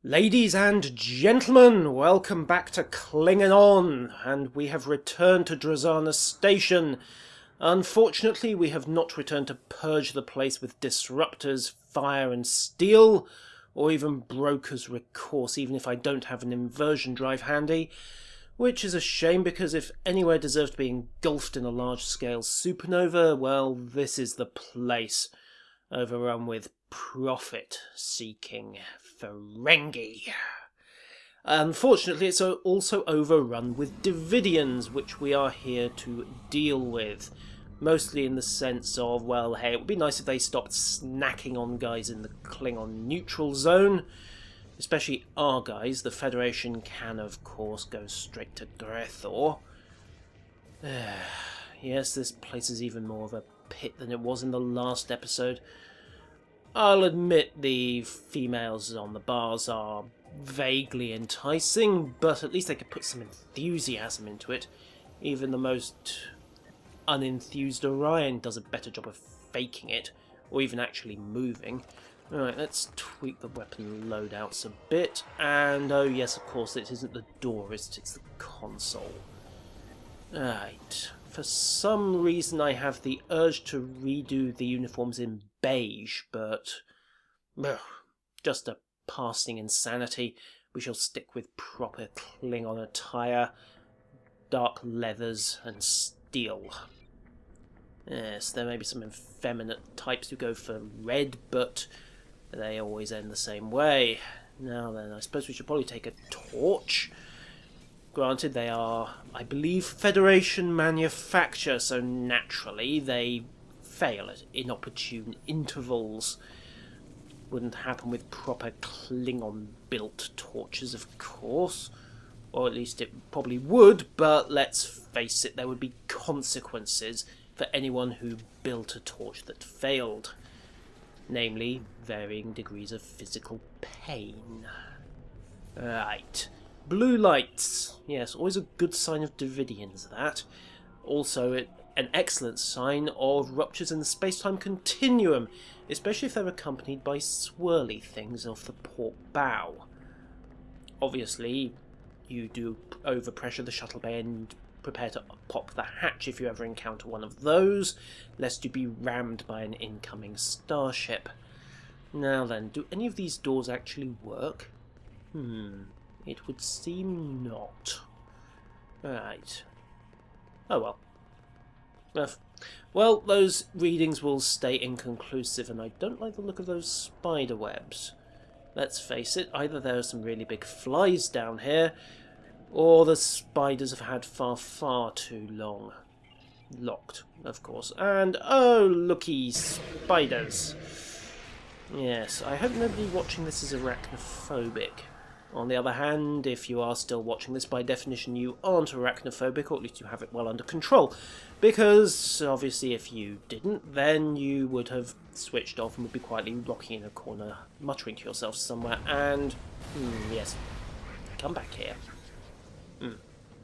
Ladies and gentlemen, welcome back to Clingin On, and we have returned to Drozanna station. Unfortunately, we have not returned to purge the place with disruptors, fire and steel, or even broker's recourse, even if I don't have an inversion drive handy, which is a shame because if anywhere deserves to be engulfed in a large-scale supernova, well, this is the place, overrun with profit-seeking Ferengi. Unfortunately, it's also overrun with Devidians, which we are here to deal with. Mostly in the sense of, well, hey, it would be nice if they stopped snacking on guys in the Klingon neutral zone. Especially our guys. The Federation can, of course, go straight to Grethor. Yes, this place is even more of a pit than it was in the last episode. I'll admit the females on the bars are vaguely enticing, but at least they could put some enthusiasm into it. Even the most unenthused Orion does a better job of faking it, or even actually moving. Alright, let's tweak the weapon loadouts a bit, and oh yes, of course, it isn't the door, it's the console. Alright, for some reason I have the urge to redo the uniforms in beige, but just a passing insanity. We shall stick with proper Klingon attire, dark leathers and steel. Yes, there may be some effeminate types who go for red, but they always end the same way. Now then, I suppose we should probably take a torch. Granted, they are, I believe, Federation manufacture, so naturally they fail at inopportune intervals. Wouldn't happen with proper Klingon-built torches, of course. Or at least it probably would, but let's face it, there would be consequences for anyone who built a torch that failed. Namely, varying degrees of physical pain. Right. Blue lights. Yes, always a good sign of Devidians, that. Also, an excellent sign of ruptures in the space-time continuum, especially if they're accompanied by swirly things off the port bow. Obviously, you do overpressure the shuttle bay and prepare to pop the hatch if you ever encounter one of those, lest you be rammed by an incoming starship. Now then, do any of these doors actually work? It would seem not. Right. Oh well. Well, those readings will stay inconclusive, and I don't like the look of those spider webs. Let's face it, either there are some really big flies down here, or the spiders have had far too long. Locked, of course. And, oh, looky, spiders. Yes, I hope nobody watching this is arachnophobic. On the other hand, if you are still watching this, by definition you aren't arachnophobic, or at least you have it well under control. Because, obviously, if you didn't, then you would have switched off and would be quietly rocking in a corner, muttering to yourself somewhere, and... yes. Come back here.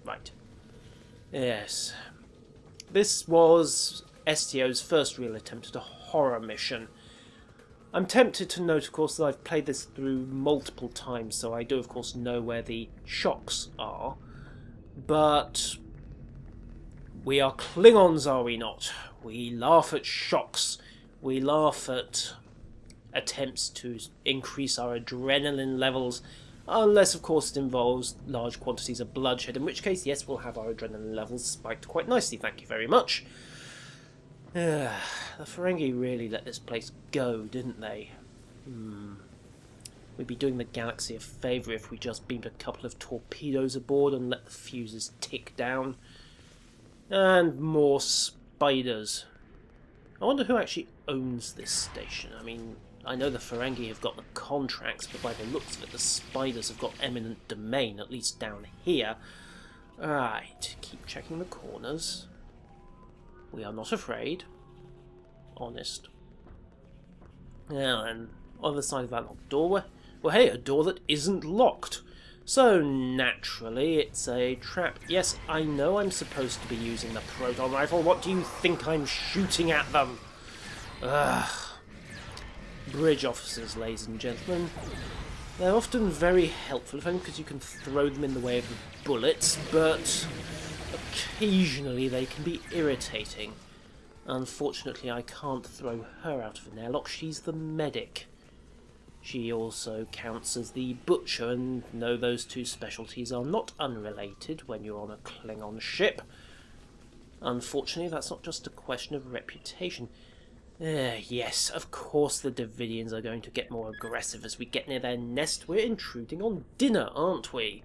Right. Yes. This was STO's first real attempt at a horror mission. I'm tempted to note, of course, that I've played this through multiple times, so I do, of course, know where the shocks are. But we are Klingons, are we not? We laugh at shocks. We laugh at attempts to increase our adrenaline levels, unless, of course, it involves large quantities of bloodshed, in which case, yes, we'll have our adrenaline levels spiked quite nicely, thank you very much. The Ferengi really let this place go, didn't they? We'd be doing the galaxy a favour if we just beamed a couple of torpedoes aboard and let the fuses tick down. And more spiders. I wonder who actually owns this station. I mean, I know the Ferengi have got the contracts, but by the looks of it, the spiders have got eminent domain, at least down here. Right, keep checking the corners. We are not afraid. Honest. Now then, on the side of that locked door, well hey, a door that isn't locked. So naturally, it's a trap. Yes, I know I'm supposed to be using the proton rifle. What do you think I'm shooting at them? Ugh. Bridge officers, ladies and gentlemen. They're often very helpful, if only because you can throw them in the way of the bullets, but occasionally they can be irritating. Unfortunately, I can't throw her out of an airlock. She's the medic. She also counts as the butcher, and no, those two specialties are not unrelated when you're on a Klingon ship. Unfortunately, that's not just a question of reputation. Yes, of course the Devidians are going to get more aggressive as we get near their nest. We're intruding on dinner, aren't we?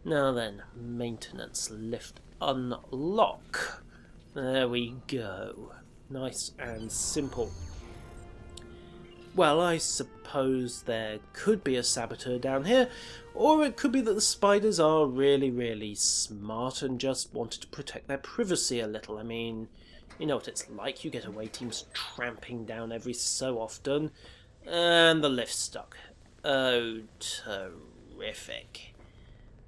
Now then, maintenance lift unlock. There we go. Nice and simple. Well, I suppose there could be a saboteur down here, or it could be that the spiders are really, really smart and just wanted to protect their privacy a little. I mean, you know what it's like, you get away teams tramping down every so often, and the lift's stuck. Oh, terrific.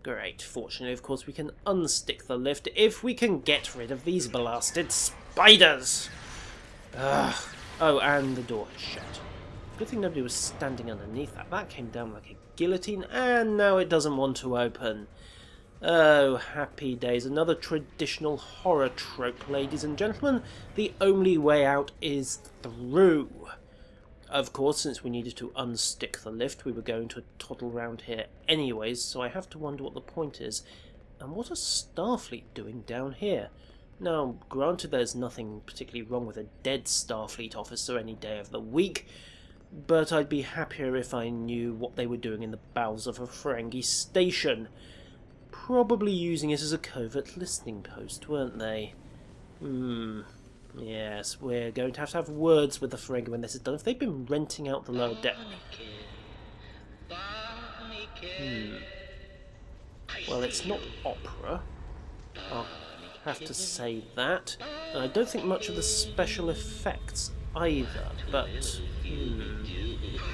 Great. Fortunately, of course, we can unstick the lift if we can get rid of these blasted spiders. Ugh. Oh, and the door is shut. Good thing nobody was standing underneath that. That came down like a guillotine, and now it doesn't want to open. Oh, happy days. Another traditional horror trope, ladies and gentlemen. The only way out is through. Of course, since we needed to unstick the lift, we were going to toddle round here anyways, so I have to wonder what the point is. And what are Starfleet doing down here? Now, granted there's nothing particularly wrong with a dead Starfleet officer any day of the week, but I'd be happier if I knew what they were doing in the bowels of a Ferengi station. Probably using it as a covert listening post, weren't they? Yes, we're going to have words with the Ferengi when this is done. If they've been renting out the lower deck... Well, it's not opera. I'll have to say that. And I don't think much of the special effects either, but...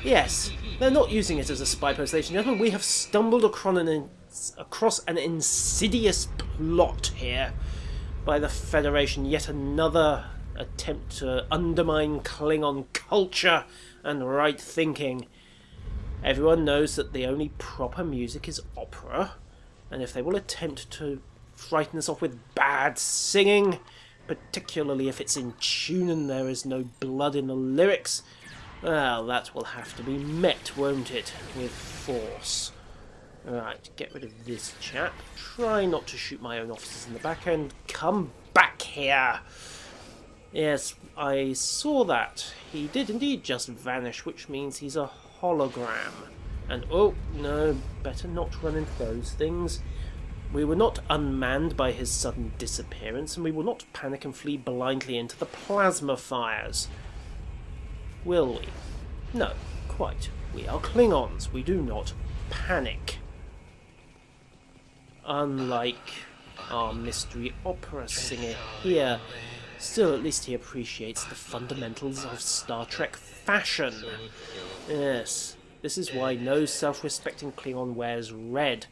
Yes, they're not using it as a spy post, ladies and gentlemen. We have stumbled across an insidious plot here by the Federation. Yet another attempt to undermine Klingon culture and right thinking. Everyone knows that the only proper music is opera, and if they will attempt to frighten us off with bad singing, particularly if it's in tune and there is no blood in the lyrics, well, that will have to be met, won't it, with force. Right, get rid of this chap. Try not to shoot my own officers in the back end. Come back here! Yes, I saw that. He did indeed just vanish, which means he's a hologram. And, oh, no, better not run into those things. We were not unmanned by his sudden disappearance, and we will not panic and flee blindly into the plasma fires. Will we? No, quite. We are Klingons. We do not panic. Unlike our mystery opera singer here. Still, at least he appreciates the fundamentals of Star Trek fashion. Yes, this is why no self-respecting Klingon wears red.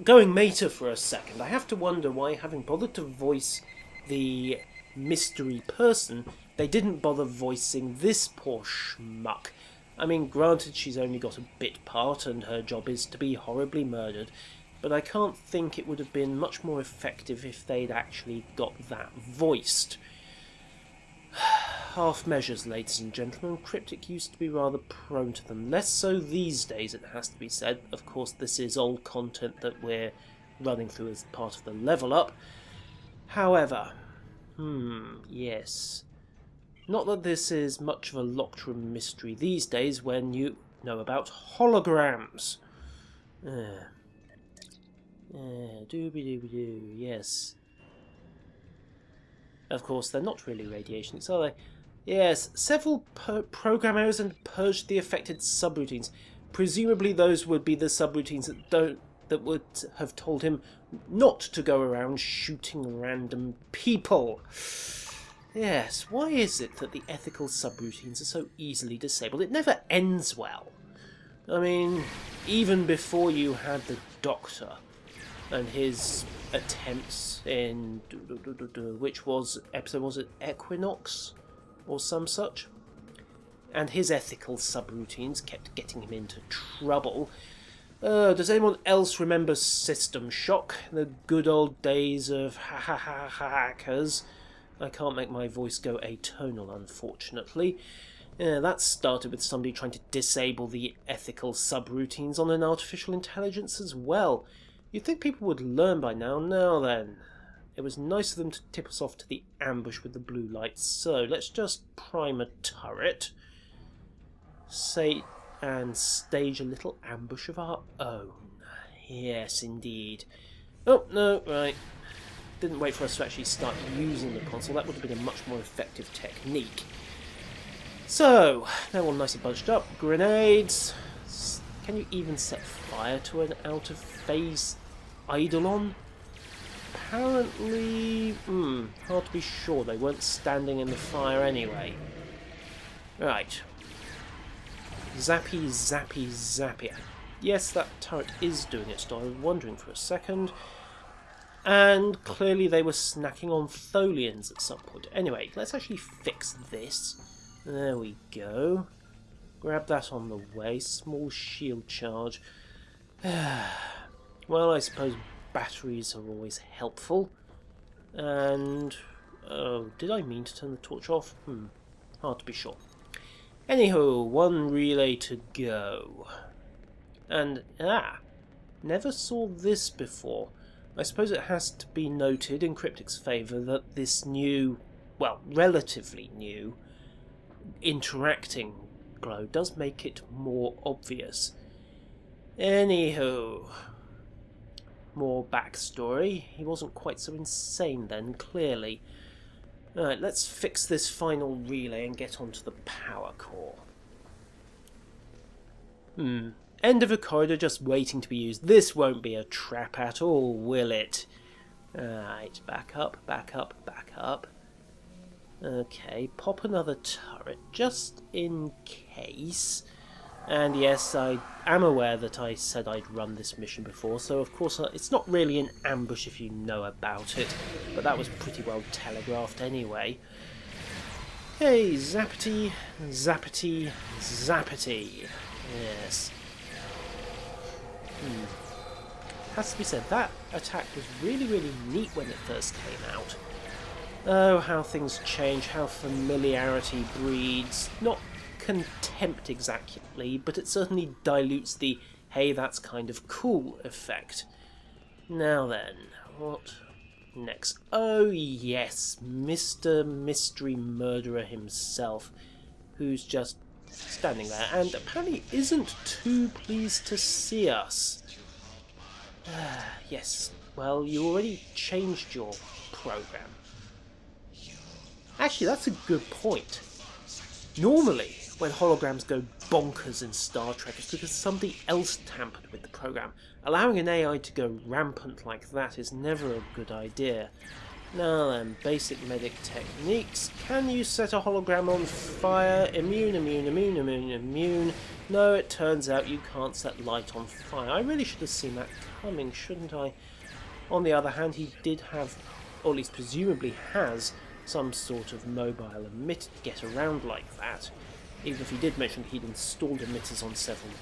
Going meta for a second, I have to wonder why, having bothered to voice the mystery person, they didn't bother voicing this poor schmuck. I mean, granted she's only got a bit part and her job is to be horribly murdered, but I can't think it would have been much more effective if they'd actually got that voiced. Half measures, ladies and gentlemen. Cryptic used to be rather prone to them. Less so these days, it has to be said. Of course, this is old content that we're running through as part of the level up. However, yes. Not that this is much of a locked room mystery these days when you know about holograms. Doobie-doobie-doo, yes. Of course, they're not really radiations, are they? Yes, several program errors and purged the affected subroutines. Presumably those would be the subroutines that would have told him not to go around shooting random people. Yes, why is it that the ethical subroutines are so easily disabled? It never ends well. I mean, even before you had the Doctor and his attempts in... which was episode, was it Equinox? Or some such? and his ethical subroutines kept getting him into trouble. Does anyone else remember System Shock? The good old days of hackers. I can't make my voice go atonal, unfortunately. That started with somebody trying to disable the ethical subroutines on an artificial intelligence as well. You'd think people would learn by now. Now then. It was nice of them to tip us off to the ambush with the blue lights. So, let's just prime a turret. And stage a little ambush of our own. Yes, indeed. Oh, no, right. Didn't wait for us to actually start using the console. That would have been a much more effective technique. So, they're all nice and bunched up. Grenades. Can you even set fire to an out-of-phase Eidolon? Apparently, hard to be sure. They weren't standing in the fire anyway. Right. Zappy, zappy, zappy. Yes, that turret is doing its job. I was wondering for a second. And clearly they were snacking on Tholians at some point. Anyway, let's actually fix this. There we go. Grab that on the way. Small shield charge. Well, I suppose batteries are always helpful. And... oh, did I mean to turn the torch off? Hard to be sure. Anywho, one relay to go. And, never saw this before. I suppose it has to be noted in Cryptic's favour that this new, well, relatively new, interacting glow does make it more obvious. Anywho, more backstory. He wasn't quite so insane then, clearly. Alright, let's fix this final relay and get onto the power core. End of a corridor just waiting to be used. This won't be a trap at all, will it? Alright, back up, back up, back up. Okay, pop another turret, just in case. And yes, I am aware that I said I'd run this mission before, so of course it's not really an ambush if you know about it, but that was pretty well telegraphed anyway. Okay, zappity, zappity, zappity. Yes. Has to be said, that attack was really, really neat when it first came out. Oh, how things change, how familiarity breeds. Not contempt exactly, but it certainly dilutes the hey, that's kind of cool effect. Now then, what next? Oh yes, Mr. Mystery Murderer himself, who's just standing there and apparently isn't too pleased to see us. Yes, well, you already changed your program. Actually, that's a good point. Normally, when holograms go bonkers in Star Trek, it's because somebody else tampered with the program. Allowing an AI to go rampant like that is never a good idea. Now then, basic medic techniques. Can you set a hologram on fire? Immune, immune, immune, immune, immune. No, it turns out you can't set light on fire. I really should have seen that coming, shouldn't I? On the other hand, he did have, or at least presumably has, some sort of mobile emitter to get around like that. Even if he did mention he'd installed emitters on several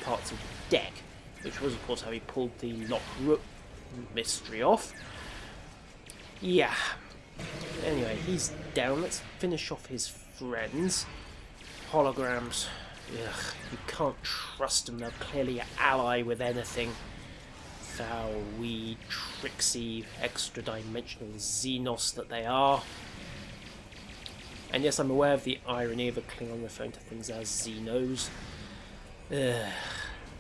parts of the deck, which was of course how he pulled the lock mystery off. Yeah. Anyway, he's down. Let's finish off his friends. Holograms. Ugh, you can't trust them. They're clearly an ally with anything. Foul, wee, tricksy, extra-dimensional Xenos that they are. And yes, I'm aware of the irony of a Klingon referring to things as Xenos.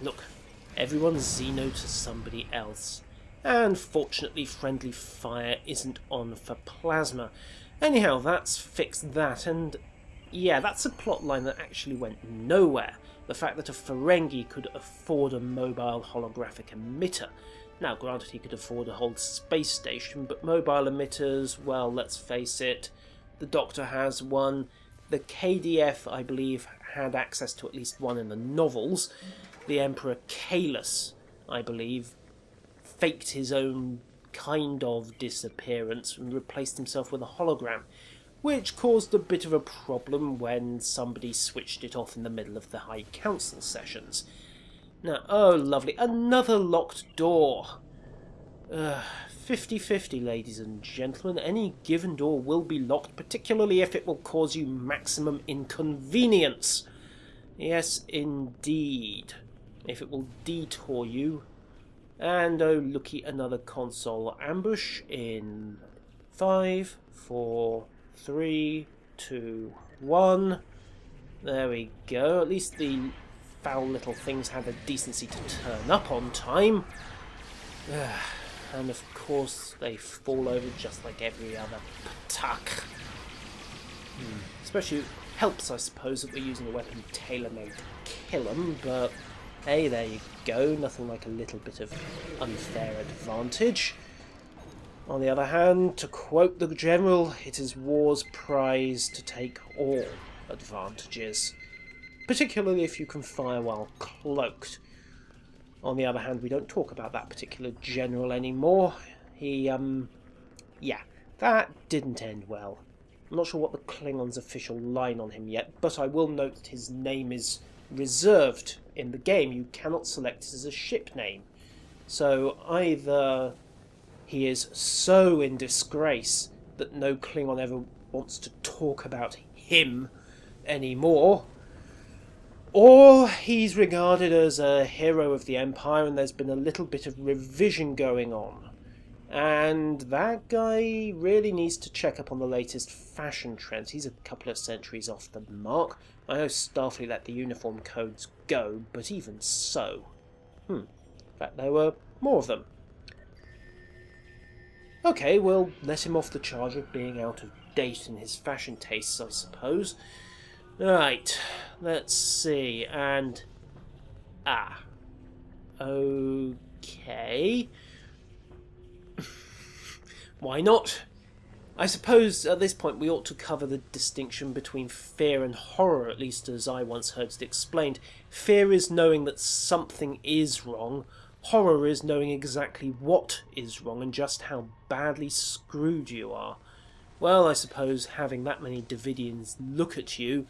Look, everyone's Xeno to somebody else. And fortunately, friendly fire isn't on for plasma. Anyhow, that's fixed that, and yeah, that's a plot line that actually went nowhere. The fact that a Ferengi could afford a mobile holographic emitter. Now, granted, he could afford a whole space station, but mobile emitters, well, let's face it, the Doctor has one. The KDF, I believe, had access to at least one in the novels. The Emperor Kahless, I believe, faked his own kind of disappearance and replaced himself with a hologram. which caused a bit of a problem when somebody switched it off in the middle of the High Council sessions. Now, oh lovely, another locked door. 50-50, ladies and gentlemen. Any given door will be locked, particularly if it will cause you maximum inconvenience. Yes, indeed. If it will detour you. And oh looky, another console ambush in 5, 4, 3, 2, 1. There we go. At least the foul little things have the decency to turn up on time. And of course they fall over just like every other patak. Especially helps, I suppose, that we're using a weapon tailor-made to kill them, but hey, there you go. Nothing like a little bit of unfair advantage. On the other hand, to quote the General, it is war's prize to take all advantages, particularly if you can fire while cloaked. On the other hand, we don't talk about that particular General anymore. He, yeah, that didn't end well. I'm not sure what the Klingon's official line on him yet, but I will note that his name is reserved in the game. You cannot select it as a ship name. So either he is so in disgrace that no Klingon ever wants to talk about him anymore, or he's regarded as a hero of the Empire and there's been a little bit of revision going on. And that guy really needs to check up on the latest fashion trends. He's a couple of centuries off the mark. I know Starfleet let the uniform codes go, but even so. In fact, there were more of them. Okay, we'll let him off the charge of being out of date in his fashion tastes, I suppose. Right, let's see, and... okay. Why not? I suppose at this point we ought to cover the distinction between fear and horror, at least as I once heard it explained. Fear is knowing that something is wrong. Horror is knowing exactly what is wrong and just how badly screwed you are. Well, I suppose having that many Devidians look at you,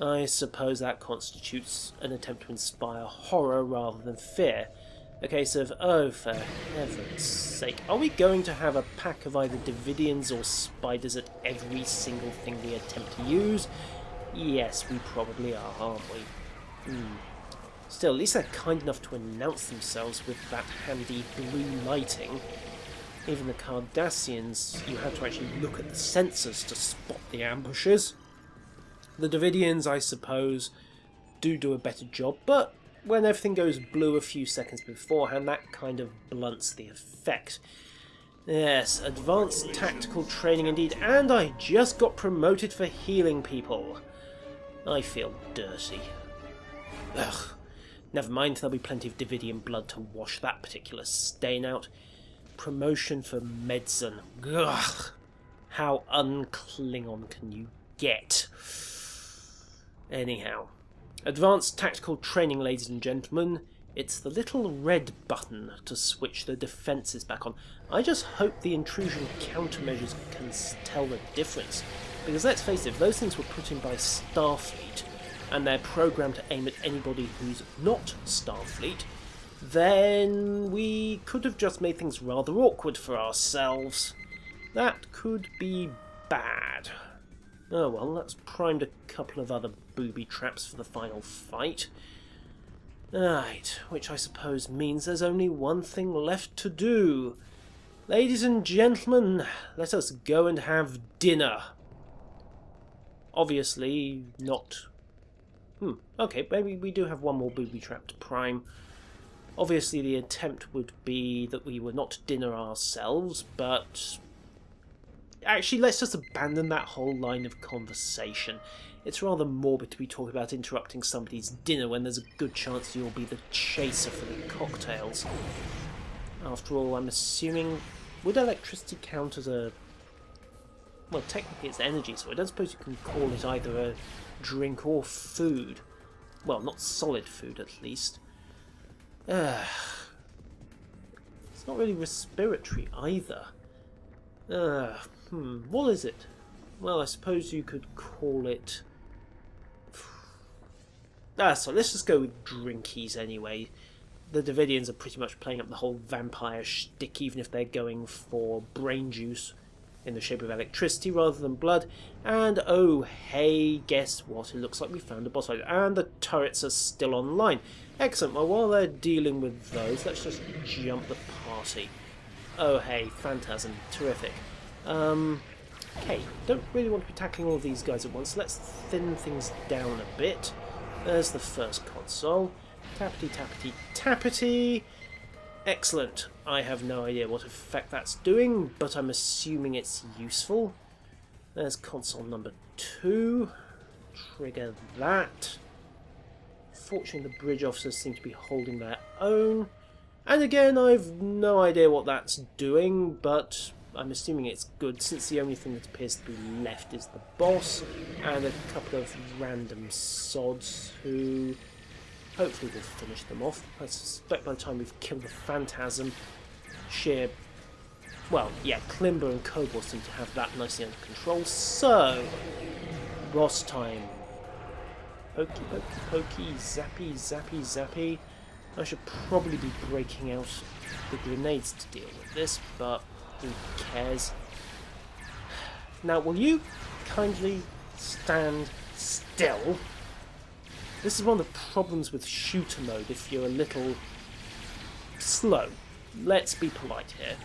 I suppose that constitutes an attempt to inspire horror rather than fear. A case of, oh, for heaven's sake, are we going to have a pack of either Devidians or spiders at every single thing we attempt to use? Yes, we probably are, aren't we? Still, at least they're kind enough to announce themselves with that handy blue lighting. Even the Cardassians, you had to actually look at the sensors to spot the ambushes. The Devidians, I suppose, do a better job, but when everything goes blue a few seconds beforehand, that kind of blunts the effect. Yes, advanced tactical training indeed, and I just got promoted for healing people. I feel dirty. Ugh. Never mind, there'll be plenty of Devidian blood to wash that particular stain out. Promotion for medicine. Ugh. How un-Klingon can you get? Anyhow. Advanced tactical training, ladies and gentlemen. It's the little red button to switch the defences back on. I just hope the intrusion countermeasures can tell the difference. Because let's face it, if those things were put in by Starfleet, and they're programmed to aim at anybody who's not Starfleet, then we could have just made things rather awkward for ourselves. That could be bad. Oh well, that's primed a couple of other booby traps for the final fight. Right, which I suppose means there's only one thing left to do. Ladies and gentlemen, let us go and have dinner. Obviously not... okay, maybe we do have one more booby trap to prime. Obviously the attempt would be that we were not dinner ourselves, but... actually, let's just abandon that whole line of conversation. It's rather morbid to be talking about interrupting somebody's dinner when there's a good chance you'll be the chaser for the cocktails. After all, I'm assuming... would electricity count as a... well, technically it's energy, so I don't suppose you can call it either a drink or food. Well, not solid food, at least. It's not really respiratory either. What is it? well, I suppose you could call it... so let's just go with drinkies anyway. The Devidians are pretty much playing up the whole vampire shtick, even if they're going for brain juice in the shape of electricity rather than blood. And oh hey, guess what? It looks like we found a boss fight, and the turrets are still online. Excellent. Well, while they're dealing with those, let's just jump the party. Oh hey, phantasm, terrific. Okay, don't really want to be tackling all of these guys at once. Let's thin things down a bit. There's the first console. Tappity, tappity, tappity. Excellent. I have no idea what effect that's doing, but I'm assuming it's useful. There's console number 2. Trigger that. Fortunately, the bridge officers seem to be holding their own. And again, I've no idea what that's doing, but I'm assuming it's good, since the only thing that appears to be left is the boss and a couple of random sods who hopefully will finish them off. I suspect by the time we've killed the phantasm, well, yeah, Klimber and Kobor seem to have that nicely under control. So, boss time. Pokey, pokey, pokey, zappy, zappy, zappy. I should probably be breaking out the grenades to deal with this, but who cares? Now, will you kindly stand still? This is one of the problems with shooter mode if you're a little slow. Let's be polite here.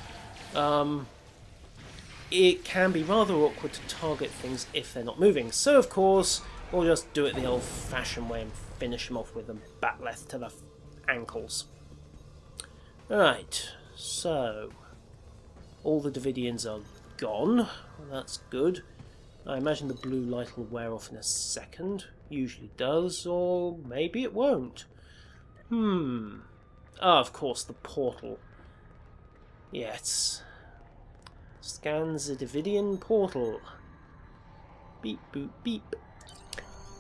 It can be rather awkward to target things if they're not moving. So, of course, we'll just do it the old-fashioned way and finish them off with a batleth to the ankles. Right, so all the Devidians are gone. That's good. I imagine the blue light will wear off in a second. Usually does, or maybe it won't. Of course, the portal. Yes. Scans the Devidian portal. Beep, boop, beep.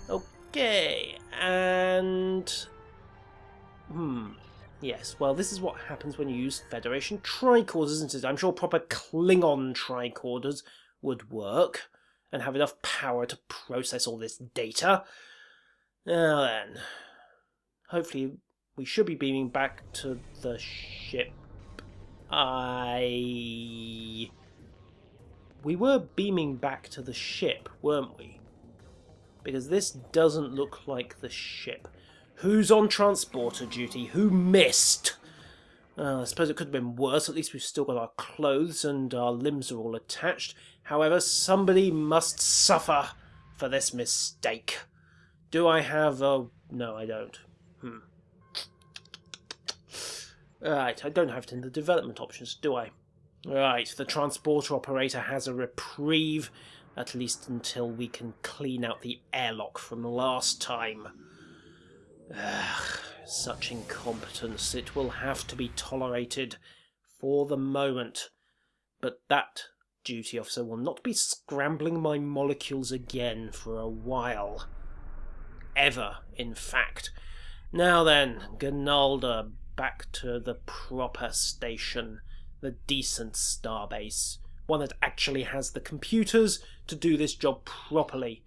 Okay, and... Yes, well, this is what happens when you use Federation tricorders, isn't it? I'm sure proper Klingon tricorders would work and have enough power to process all this data. Now then, hopefully we should be beaming back to the ship. We were beaming back to the ship, weren't we? Because this doesn't look like the ship. Who's on transporter duty? Who missed? I suppose it could have been worse. At least we've still got our clothes and our limbs are all attached. However, somebody must suffer for this mistake. Do I have a... No, I don't. Right, I don't have it in the development options, do I? Right, the transporter operator has a reprieve, at least until we can clean out the airlock from last time. Such incompetence. It will have to be tolerated for the moment. But that duty officer will not be scrambling my molecules again for a while. Ever, in fact. Now then, Gnalda, back to the proper station. The decent starbase. One that actually has the computers to do this job properly.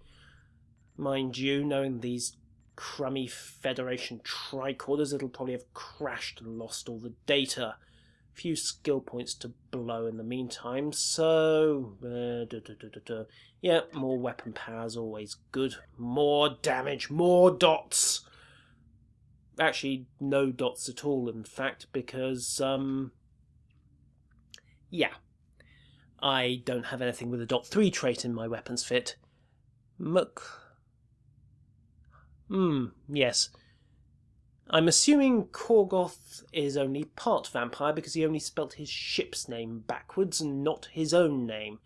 Mind you, knowing these crummy Federation tricorders, it'll probably have crashed and lost all the data. Few skill points to blow in the meantime, so... Yeah, more weapon power is always good. More damage, more dots! Actually, no dots at all, in fact, because, yeah. I don't have anything with a dot 3 trait in my weapons fit. Yes. I'm assuming Korgoth is only part vampire because he only spelt his ship's name backwards and not his own name.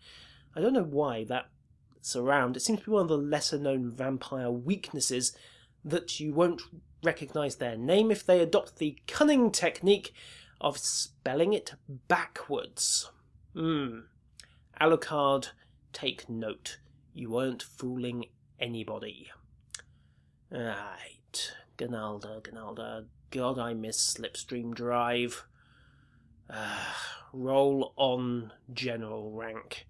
I don't know why that's around. It seems to be one of the lesser-known vampire weaknesses that you won't recognise their name if they adopt the cunning technique of spelling it backwards. Alucard, take note. You weren't fooling anybody. Right, Gnalda. God, I miss Slipstream Drive. Roll on general rank.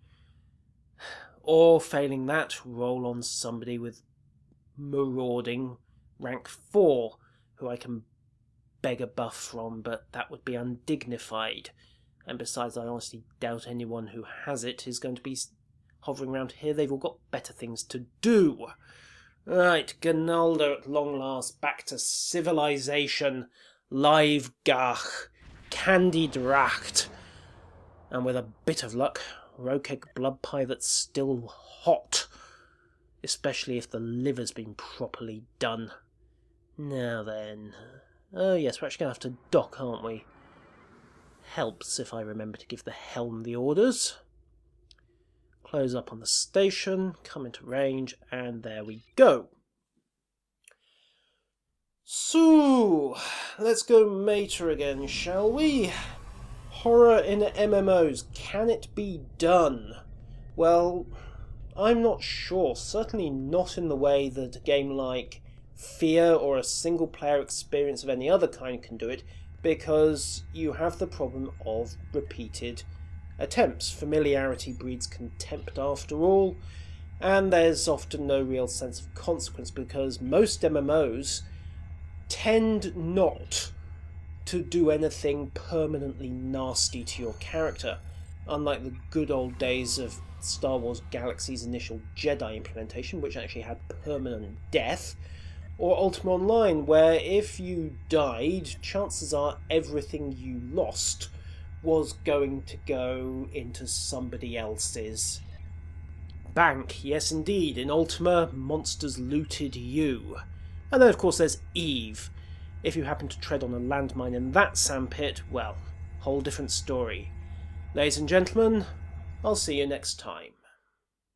Or, failing that, roll on somebody with marauding rank 4, who I can beg a buff from, but that would be undignified. And besides, I honestly doubt anyone who has it is going to be hovering around here. They've all got better things to do. Right, Gnalda at long last, back to civilization, live gach, candied racht, and with a bit of luck, roquette blood pie that's still hot, especially if the liver's been properly done. Now then, oh yes, we're actually going to have to dock, aren't we? Helps if I remember to give the helm the orders. Close up on the station, come into range, and there we go. So, let's go meta again, shall we? Horror in MMOs, can it be done? Well, I'm not sure. Certainly not in the way that a game like Fear or a single-player experience of any other kind can do it, because you have the problem of repeated attempts. Familiarity breeds contempt after all, and there's often no real sense of consequence because most MMOs tend not to do anything permanently nasty to your character, unlike the good old days of Star Wars Galaxy's initial Jedi implementation, which actually had permanent death, or Ultima Online, where if you died, chances are everything you lost was going to go into somebody else's bank. Yes, indeed, in Ultima, monsters looted you. And then, of course, there's Eve. If you happen to tread on a landmine in that sandpit, well, whole different story. Ladies and gentlemen, I'll see you next time.